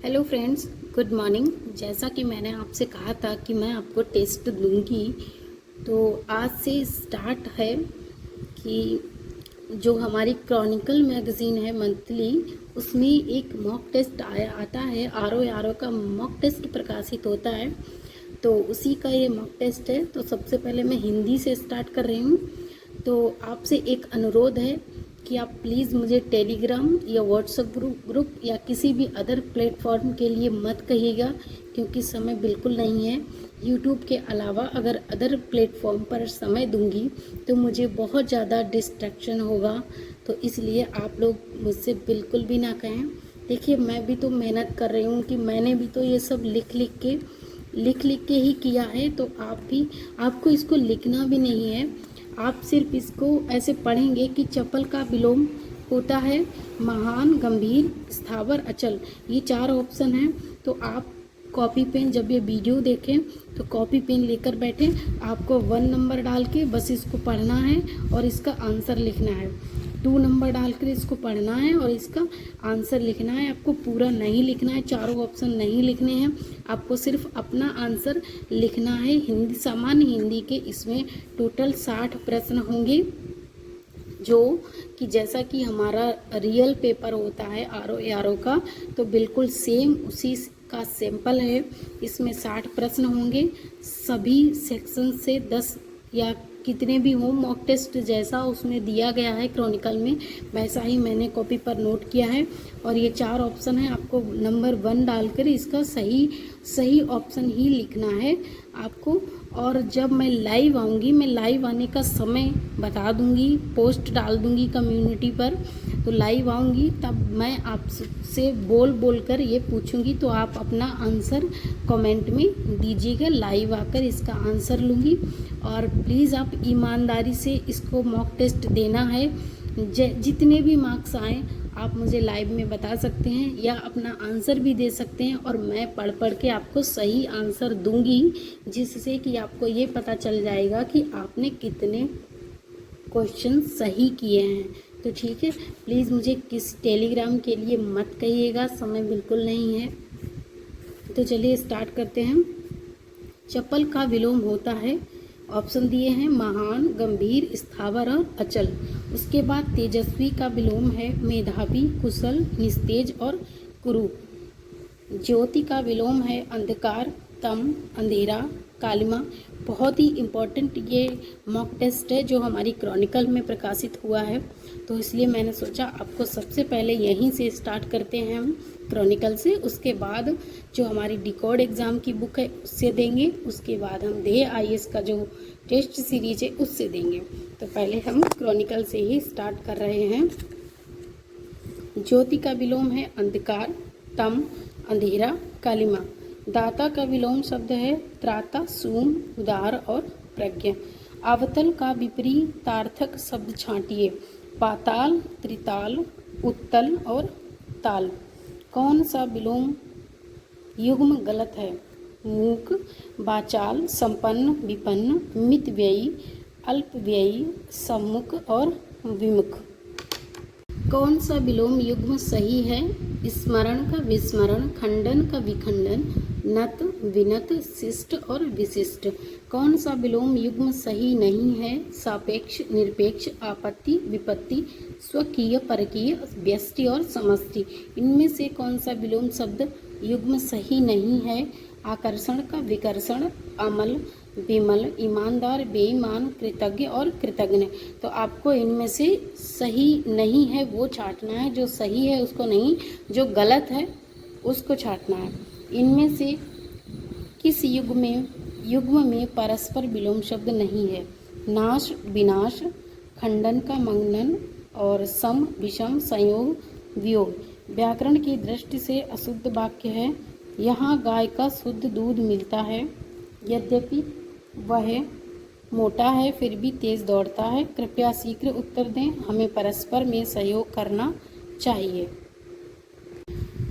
Hello friends, good morning. जैसा कि मैंने आपसे कहा था कि मैं आपको टेस्ट दूंगी, तो आज से स्टार्ट है कि जो हमारी क्रॉनिकल मैगज़ीन है मंथली, उसमें एक मॉक टेस्ट आता है। आर ओ का मॉक टेस्ट प्रकाशित होता है, तो उसी का ये मॉक टेस्ट है। तो सबसे पहले मैं हिंदी से स्टार्ट कर रही हूँ। तो आपसे एक अनुरोध है कि आप प्लीज़ मुझे टेलीग्राम या व्हाट्सएप ग्रुप या किसी भी अदर प्लेटफॉर्म के लिए मत कहिएगा, क्योंकि समय बिल्कुल नहीं है। यूट्यूब के अलावा अगर अदर प्लेटफॉर्म पर समय दूंगी तो मुझे बहुत ज़्यादा डिस्ट्रैक्शन होगा, तो इसलिए आप लोग मुझसे बिल्कुल भी ना कहें। देखिए, मैं भी तो मेहनत कर रही हूँ कि मैंने भी तो ये सब लिख लिख के ही किया है, तो आपको इसको लिखना भी नहीं है। आप सिर्फ इसको ऐसे पढ़ेंगे कि चपल का विलोम होता है महान, गंभीर, स्थावर, अचल। ये 4 ऑप्शन हैं। तो आप कॉपी पेन, जब ये वीडियो देखें तो कॉपी पेन लेकर बैठें। आपको 1 नंबर डाल के बस इसको पढ़ना है और इसका आंसर लिखना है। 2 नंबर डालकर इसको पढ़ना है और इसका आंसर लिखना है। आपको पूरा नहीं लिखना है, चारों ऑप्शन नहीं लिखने हैं। आपको सिर्फ अपना आंसर लिखना है। हिंदी, सामान्य हिंदी के इसमें टोटल 60 प्रश्न होंगे, जो कि जैसा कि हमारा रियल पेपर होता है आर ओ का, तो बिल्कुल सेम उसी का सैंपल है। इसमें 60 प्रश्न होंगे। सभी सेक्शन से 10 या कितने भी हों, मॉक टेस्ट जैसा उसमें दिया गया है क्रॉनिकल में, वैसा ही मैंने कॉपी पर नोट किया है। और ये 4 ऑप्शन है, आपको नंबर 1 डालकर इसका सही ऑप्शन ही लिखना है आपको। और जब मैं लाइव आऊँगी, मैं लाइव आने का समय बता दूँगी, पोस्ट डाल दूँगी कम्युनिटी पर। तो लाइव आऊँगी तब मैं आपसे बोल कर ये पूछूँगी, तो आप अपना आंसर कमेंट में दीजिएगा। लाइव आकर इसका आंसर लूँगी। और प्लीज़ आप ईमानदारी से इसको मॉक टेस्ट देना है। जितने भी मार्क्स आएँ आप मुझे लाइव में बता सकते हैं या अपना आंसर भी दे सकते हैं, और मैं पढ़ के आपको सही आंसर दूंगी, जिससे कि आपको ये पता चल जाएगा कि आपने कितने क्वेश्चन सही किए हैं। तो ठीक है, प्लीज़ मुझे किस टेलीग्राम के लिए मत कहिएगा, समय बिल्कुल नहीं है। तो चलिए स्टार्ट करते हैं। चपल का विलोम होता है, ऑप्शन दिए हैं महान, गंभीर, स्थावर और अचल। उसके बाद तेजस्वी का विलोम है मेधावी, कुशल, निस्तेज और कुरूप। ज्योति का विलोम है अंधकार, तम, अंधेरा, कालिमा। बहुत ही इम्पोर्टेंट ये मॉक टेस्ट है जो हमारी क्रॉनिकल में प्रकाशित हुआ है, तो इसलिए मैंने सोचा आपको सबसे पहले यहीं से स्टार्ट करते हैं हम, क्रॉनिकल से। उसके बाद जो हमारी डिकोड एग्ज़ाम की बुक है उससे देंगे। उसके बाद हम ध्येय IAS का जो टेस्ट सीरीज है उससे देंगे। तो पहले हम क्रॉनिकल से ही स्टार्ट कर रहे हैं। ज्योति का विलोम है अंधकार, तम, अंधेरा, कालिमा। दाता का विलोम शब्द है त्राता, सूम, उदार और प्रज्ञा। अवतल का विपरीतार्थक शब्द छांटिए, पाताल, त्रिताल, उत्तल और ताल। कौन सा विलोम युग्म गलत है? मूक, वाचाल, संपन्न, विपन्न, मितव्ययी, अल्पव्ययी, सम्मुख और विमुख। कौन सा विलोम युग्म सही है? स्मरण का विस्मरण, खंडन का विखंडन, नत, विनत, शिष्ट और विशिष्ट। कौन सा विलोम युग्म सही नहीं है? सापेक्ष, निरपेक्ष, आपत्ति, विपत्ति, स्वकीय, परकीय, व्यष्टि और समष्टि। इनमें से कौन सा विलोम शब्द युग्म सही नहीं है? आकर्षण का विकर्षण, अमल, विमल, ईमानदार, बेईमान, कृतज्ञ और कृतज्ञ। तो आपको इनमें से सही नहीं है वो छांटना है, जो सही है उसको नहीं, जो गलत है उसको छांटना है। इनमें से किस युग्म में परस्पर विलोम शब्द नहीं है? नाश, विनाश, खंडन का मंगन और सम, विषम, संयोग, वियोग। व्याकरण की दृष्टि से अशुद्ध वाक्य है, यहाँ गाय का शुद्ध दूध मिलता है, यद्यपि वह मोटा है फिर भी तेज दौड़ता है। कृपया शीघ्र उत्तर दें, हमें परस्पर में सहयोग करना चाहिए।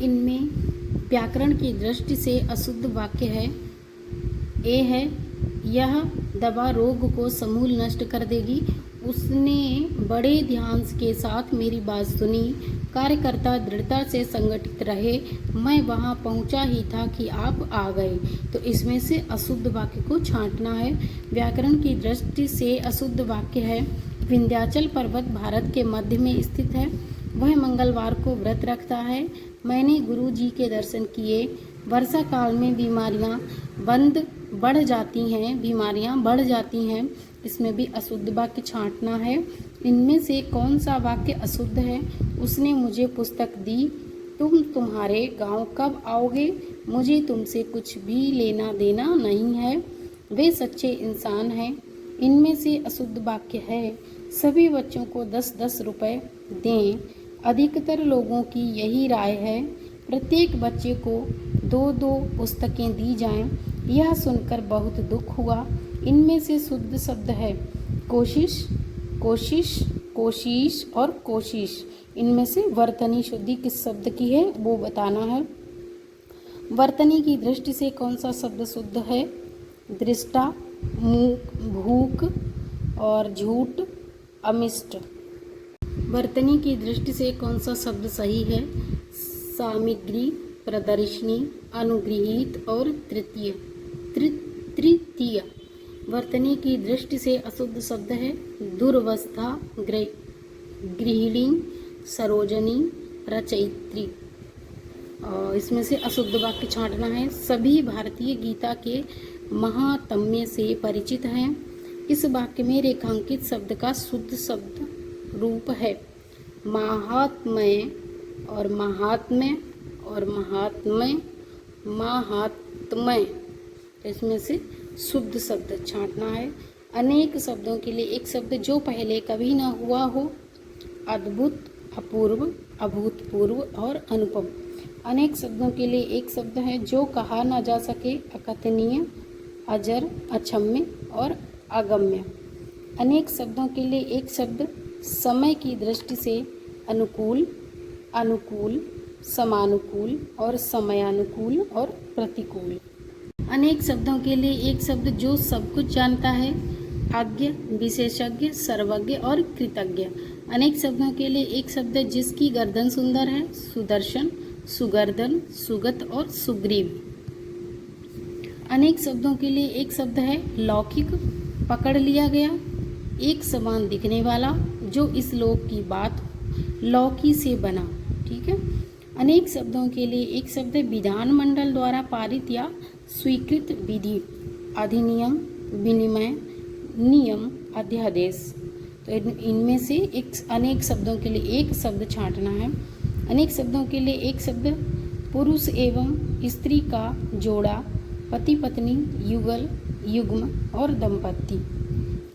इनमें व्याकरण की दृष्टि से अशुद्ध वाक्य है, ए है, यह दवा रोग को समूल नष्ट कर देगी। उसने बड़े ध्यान के साथ मेरी बात सुनी। कार्यकर्ता दृढ़ता से संगठित रहे। मैं वहां पहुंचा ही था कि आप आ गए। तो इसमें से अशुद्ध वाक्य को छांटना है। व्याकरण की दृष्टि से अशुद्ध वाक्य है, विंध्याचल पर्वत भारत के मध्य में स्थित है। वह मंगलवार को व्रत रखता है। मैंने गुरु जी के दर्शन किए। वर्षा काल में बीमारियां बढ़ जाती हैं। इसमें भी अशुद्ध वाक्य छांटना है। इनमें से कौन सा वाक्य अशुद्ध है? उसने मुझे पुस्तक दी। तुम्हारे गांव कब आओगे? मुझे तुमसे कुछ भी लेना देना नहीं है। वे सच्चे इंसान हैं। इनमें से अशुद्ध वाक्य है, सभी बच्चों को 10-10 रुपए दें। अधिकतर लोगों की यही राय है। प्रत्येक बच्चे को 2-2 पुस्तकें दी जाएं। यह सुनकर बहुत दुख हुआ। इनमें से शुद्ध शब्द है कोशिश, कोशिश, कोशिश और कोशिश। इनमें से वर्तनी शुद्धि किस शब्द की है वो बताना है। वर्तनी की दृष्टि से कौन सा शब्द शुद्ध है? दृष्टा, भूख और झूठ, अमिष्ट। वर्तनी की दृष्टि से कौन सा शब्द सही है? सामग्री, प्रदर्शनी, अनुगृहीत और तृतीय। वर्तनी की दृष्टि से अशुद्ध शब्द है दुर्वस्था, गृहिणी, सरोजनी, रचयित्री। और इसमें से अशुद्ध वाक्य छांटना है। सभी भारतीय गीता के महात्म्य से परिचित हैं। इस वाक्य में रेखांकित शब्द का शुद्ध शब्द रूप है महात्म्य और महात्म्य और महात्म्य। इसमें से शुद्ध शब्द छांटना है। अनेक शब्दों के लिए एक शब्द जो पहले कभी न हुआ हो। अद्भुत, अपूर्व, अभूतपूर्व और अनुपम। अनेक शब्दों के लिए एक शब्द है जो कहा न जा सके। अकथनीय, अजर, अक्षम्य और अगम्य। अनेक शब्दों के लिए एक शब्द समय की दृष्टि से अनुकूल, अनुकूल, समानुकूल और समयानुकूल और प्रतिकूल। अनेक शब्दों के लिए एक शब्द जो सब कुछ जानता है। अज्ञ, विशेषज्ञ, सर्वज्ञ और कृतज्ञ। अनेक शब्दों के लिए एक शब्द जिसकी गर्दन सुंदर है। सुदर्शन, सुगर्दन, सुगत और सुग्रीव। अनेक शब्दों के लिए एक शब्द है लौकिक, पकड़ लिया गया, एक समान दिखने वाला, जो इस लोक की बात लौकी से बना। ठीक है। अनेक शब्दों के लिए एक शब्द विधानमंडल द्वारा पारित या स्वीकृत विधि, अधिनियम, विनिमय, नियम, अध्यादेश। तो इनमें से अनेक शब्दों के लिए एक शब्द छांटना है। अनेक शब्दों के लिए एक शब्द पुरुष एवं स्त्री का जोड़ा, पति पत्नी, युगल, युग्म और दंपति।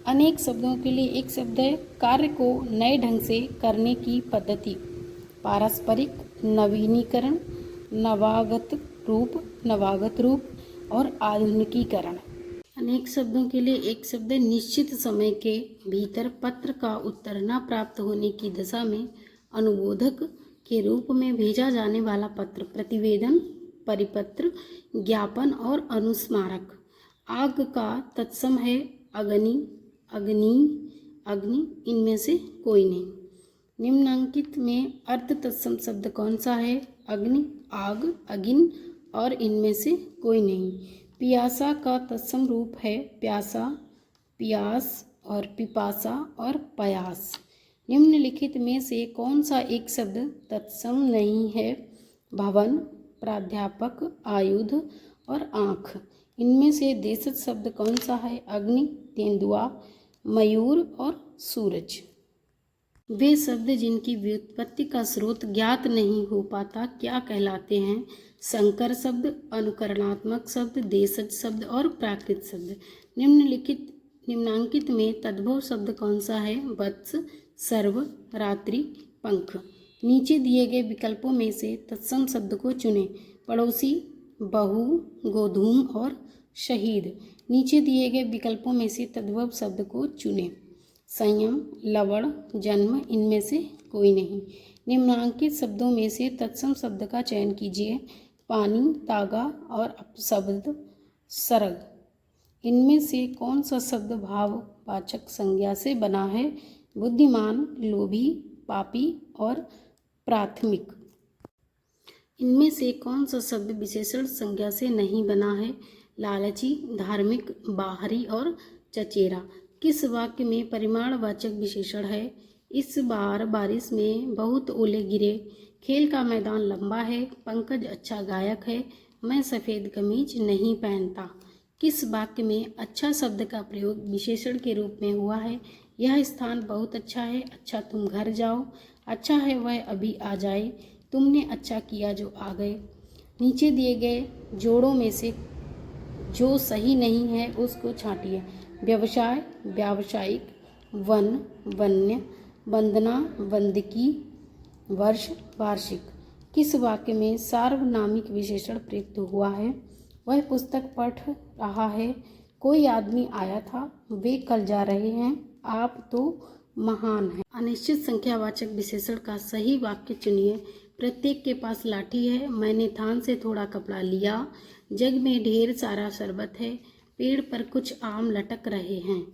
अनेक शब्दों के लिए एक शब्द है कार्य को नए ढंग से करने की पद्धति, पारस्परिक, नवीनीकरण, नवागत रूप और आधुनिकीकरण। अनेक शब्दों के लिए एक शब्द निश्चित समय के भीतर पत्र का उत्तर न प्राप्त होने की दशा में अनुबोधक के रूप में भेजा जाने वाला पत्र, प्रतिवेदन, परिपत्र, ज्ञापन और अनुस्मारक। आग का तत्सम है अग्नि, अग्नि, अग्नि। इनमें से कोई नहीं। निम्नांकित में अर्थ तत्सम शब्द कौन सा है? अग्नि, आग, अगिन और इनमें से कोई नहीं। पियासा का तत्सम रूप है प्यासा, पियास और पिपासा और पयास। निम्नलिखित में से कौन सा एक शब्द तत्सम नहीं है? भवन, प्राध्यापक, आयुध और आँख। इनमें से देशज शब्द कौन सा है? अग्नि, तेंदुआ, मयूर और सूरज। वे शब्द जिनकी व्युत्पत्ति का स्रोत ज्ञात नहीं हो पाता क्या कहलाते हैं? संकर शब्द, अनुकरणात्मक शब्द, देशज शब्द और प्राकृत शब्द। निम्नांकित में तद्भव शब्द कौन सा है? वत्स, सर्व, रात्रि, पंख। नीचे दिए गए विकल्पों में से तत्सम शब्द को चुनें। पड़ोसी, बहू, गोधूम और शहीद। नीचे दिए गए विकल्पों में से तद्भव शब्द को चुनें। संयम, लवण, जन्म। इनमें से कोई नहीं। निम्नांकित शब्दों में से तत्सम शब्द का चयन कीजिए। पानी, तागा और अपशब्द सरग। इनमें से कौन सा शब्द भाव वाचक संज्ञा से बना है। बुद्धिमान, लोभी, पापी और प्राथमिक। इनमें से कौन सा शब्द विशेषण संज्ञा से नहीं बना है? लालची, धार्मिक, बाहरी और चचेरा। किस वाक्य में परिमाणवाचक विशेषण है? इस बार बारिश में बहुत ओले गिरे। खेल का मैदान लंबा है। पंकज अच्छा गायक है। मैं सफ़ेद कमीज नहीं पहनता। किस वाक्य में अच्छा शब्द का प्रयोग विशेषण के रूप में हुआ है? यह स्थान बहुत अच्छा है। अच्छा तुम घर जाओ। अच्छा है वह अभी आ जाए। तुमने अच्छा किया जो आ गए। नीचे दिए गए जोड़ों में से जो सही नहीं है उसको छांटिए। व्यवसाय, व्यावसायिक, वन, वन्य, वंदना, वंदकी, वर्ष, वार्षिक। किस वाक्य में सार्वनामिक विशेषण प्रयुक्त हुआ है? वह पुस्तक पढ़ रहा है। कोई आदमी आया था। वे कल जा रहे हैं। आप तो महान हैं। अनिश्चित संख्यावाचक विशेषण का सही वाक्य चुनिए। प्रत्येक के पास लाठी है। मैंने थान से थोड़ा कपड़ा लिया। जग में ढेर सारा शरबत है। पेड़ पर कुछ आम लटक रहे हैं।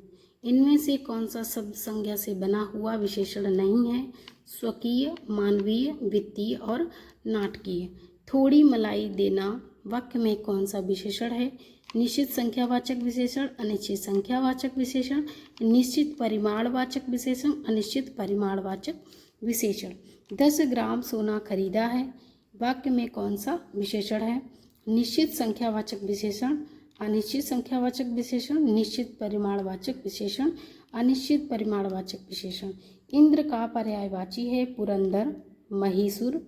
इनमें से कौन सा शब्द संज्ञा से बना हुआ विशेषण नहीं है? स्वकीय, मानवीय, वित्तीय और नाटकीय। थोड़ी मलाई देना वाक्य में कौन सा विशेषण है? निश्चित संख्यावाचक विशेषण, अनिश्चित संख्यावाचक विशेषण, निश्चित परिमाणवाचक विशेषण, अनिश्चित परिमाणवाचक विशेषण। 10 ग्राम सोना खरीदा है वाक्य में कौन सा विशेषण है? निश्चित संख्यावाचक विशेषण, अनिश्चित संख्यावाचक विशेषण, निश्चित परिमाणवाचक विशेषण, अनिश्चित परिमाणवाचक विशेषण। इंद्र का पर्यायवाची है पुरंदर, महिषुर,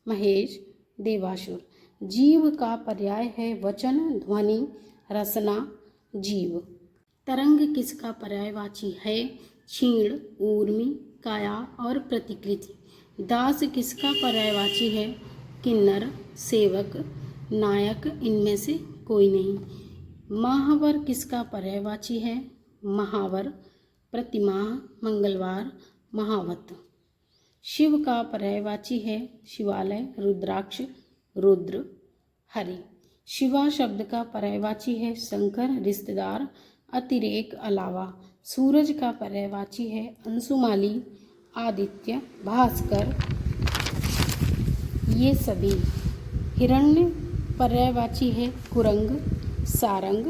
महेश, देवासुर। जीव का पर्याय है वचन, ध्वनि, रसना, जीव। तरंग किसका पर्यायवाची है? क्षीण, ऊर्मी, काया और प्रतिकृति। दास किसका पर्यायवाची है? किन्नर, सेवक, नायक। इनमें से कोई नहीं। माहवर किसका पर्यायवाची है? महावर, प्रतिमाह, मंगलवार, महावत। शिव का पर्यायवाची है शिवालय, रुद्राक्ष, रुद्र, हरि। शिवा शब्द का पर्यायवाची है शंकर, रिश्तेदार, अतिरेक, अलावा। सूरज का पर्यायवाची है अंशुमाली, आदित्य, भास्कर, ये सभी। हिरण्य पर्यायवाची है कुरंग, सारंग,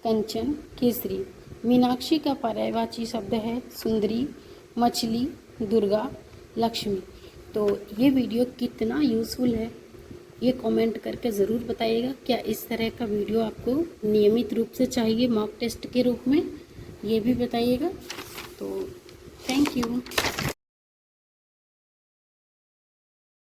कंचन, केसरी। मीनाक्षी का पर्यायवाची शब्द है सुंदरी, मछली, दुर्गा, लक्ष्मी। तो ये वीडियो कितना यूज़फुल है ये कमेंट करके ज़रूर बताइएगा। क्या इस तरह का वीडियो आपको नियमित रूप से चाहिए मॉक टेस्ट के रूप में, ये भी बताइएगा। तो थैंक यू।